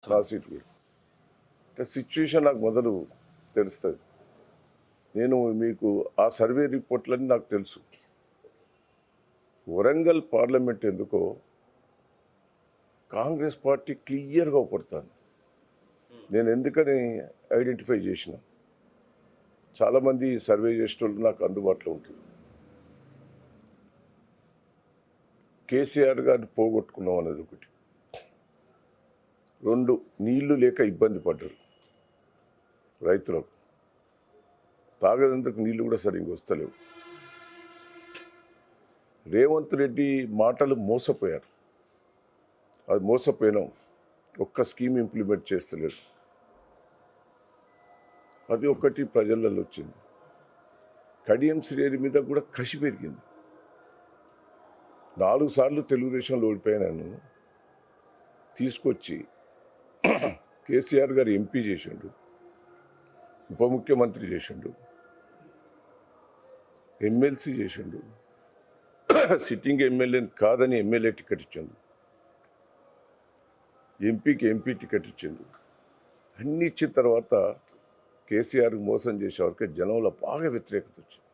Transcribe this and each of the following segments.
నా సీట్ కూడా అంటే సిచ్యువేషన్ నాకు మొదలు తెలుస్తుంది. నేను మీకు ఆ సర్వే రిపోర్ట్లన్నీ నాకు తెలుసు. వరంగల్ పార్లమెంట్ ఎందుకో కాంగ్రెస్ పార్టీ క్లియర్గా అవపడుతుంది. నేను ఎందుకని ఐడెంటిఫై చేసిన, చాలామంది సర్వే చేసేటోళ్ళు నాకు అందుబాటులో ఉంటుంది. కేసీఆర్ గారిని పోగొట్టుకున్నాం అనేది ఒకటి, రెండు నీళ్లు లేక ఇబ్బంది పడ్డారు రైతులకు, తాగేందుకు నీళ్లు కూడా సరిగ్గా వస్తలేవు. రేవంత్ రెడ్డి మాటలు మోసపోయారు, అది మోసపోయినాం, ఒక్క స్కీమ్ ఇంప్లిమెంట్ చేస్తలేరు, అది ఒకటి ప్రజలలో వచ్చింది. కడియం శ్రేణి మీద కూడా కసి పెరిగింది. 4 సార్లు తెలుగుదేశంలో ఓడిపోయాను, తీసుకొచ్చి కేసీఆర్ గారు ఎంపీ చేసిండు, ఉప ముఖ్యమంత్రి చేసిండు, ఎమ్మెల్సీ చేసిండు, సిట్టింగ్ ఎమ్మెల్యేని కాదని ఎమ్మెల్యే టికెట్ ఇచ్చిండు, ఎంపీకి ఎంపీ టికెట్ ఇచ్చిండు. అన్నీ ఇచ్చిన తర్వాత కేసీఆర్కి మోసం చేసే వరకు జనంలో బాగా వ్యతిరేకత వచ్చింది,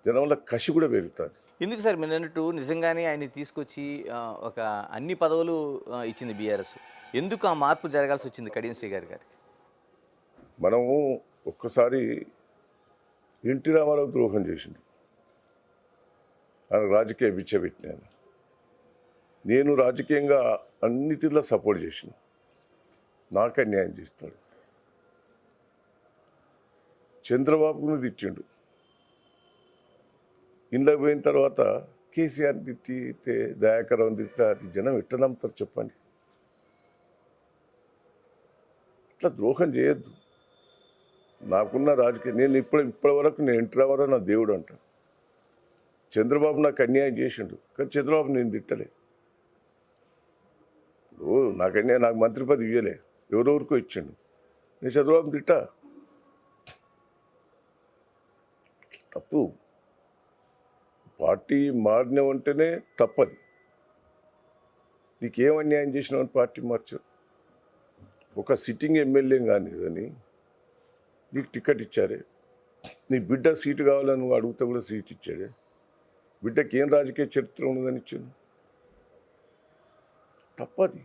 జనంలో కసి కూడా పెరుగుతుంది. ఎందుకు సార్ మీరు అన్నట్టు నిజంగానే ఆయన తీసుకొచ్చి ఒక అన్ని పదవులు ఇచ్చింది బీఆర్ఎస్, ఎందుకు ఆ మార్పు జరగాల్సి వచ్చింది కడియం శ్రీ గారికి? మనము ఒక్కసారి ఎన్టీ రామారావు ద్రోహం చేసిండు, ఆయన రాజకీయ బిచ్చబెట్టినాను. నేను రాజకీయంగా అన్ని తీరులా సపోర్ట్ చేసిన, నాకు అన్యాయం చేస్తాడు. చంద్రబాబును తిట్టిండు, ఇంట్లోకి పోయిన తర్వాత కేసీఆర్ని తిట్టితే, దయాకరావుని తిట్టితే అది జనం ఎట్లా నమ్ముతారు చెప్పండి? ఇట్లా ద్రోహం చేయొద్దు. నాకున్న రాజకీయ, నేను ఇప్పటి వరకు నేను ఎన్టీ రామారావు నా దేవుడు అంట. చంద్రబాబు నాకు అన్యాయం చేసిండు, కానీ చంద్రబాబు నేను తిట్టలే. నాకు అన్యాయం, నాకు మంత్రి పదవి ఇవ్వలే, ఎవరెవరికో ఇచ్చిండు, నేను చంద్రబాబుని తిట్టా? తప్పు. పార్టీ మారినావంటేనే తప్పది. నీకేం అన్యాయం చేసినావని పార్టీ మార్చావు? ఒక సిట్టింగ్ ఎమ్మెల్యే కానీ అని నీకు టికెట్ ఇచ్చారే, నీ బిడ్డ సీటు కావాలని నువ్వు అడిగితే కూడా సీట్ ఇచ్చాడే, బిడ్డకి ఏం రాజకీయ చరిత్ర ఉన్నదని ఇచ్చాను? తప్పది.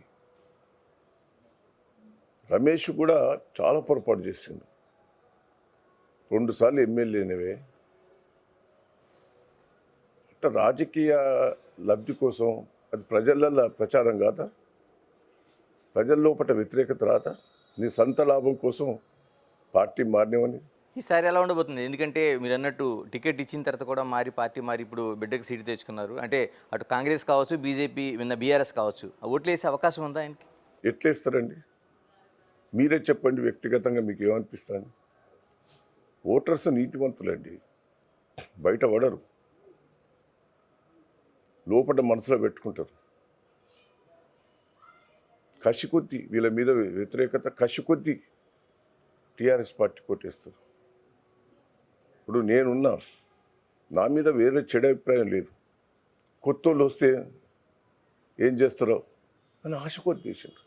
రమేష్ కూడా చాలా పొరపాటు చేసిండు, 2 సార్లు ఎమ్మెల్యేనవే. అట్లా రాజకీయ లబ్ధి కోసం అది ప్రజలలో ప్రచారం కాదా? ప్రజల లోపల వ్యతిరేకత రాదా? నీ సొంత లాభం కోసం పార్టీ మారినవని. ఈసారి ఎలా ఉండబోతుంది? ఎందుకంటే మీరు అన్నట్టు టికెట్ ఇచ్చిన తర్వాత కూడా మారి పార్టీ మారి ఇప్పుడు బిడ్డకి సీటు తెచ్చుకున్నారు అంటే, అటు కాంగ్రెస్ కావచ్చు, బీజేపీ విన్న బీఆర్ఎస్ కావచ్చు, ఓట్లు వేసే అవకాశం ఉందా ఆయనకి? ఎట్లేస్తారండి? మీరే చెప్పండి, వ్యక్తిగతంగా మీకు ఏమనిపిస్తుంది? ఓటర్స్ నీతివంతులండి, బయట పడరు, లోపల మనసులో పెట్టుకుంటారు. కసి కొద్దీ వీళ్ళ మీద వ్యతిరేకత, కసి కొద్దీ టీఆర్ఎస్ పార్టీ కొట్టేస్తారు. ఇప్పుడు నేనున్నా, నా మీద వేరే చెడు అభిప్రాయం లేదు. కొత్త వాళ్ళు వస్తే ఏం చేస్తారో అని ఆశ కొద్ది చేశారు.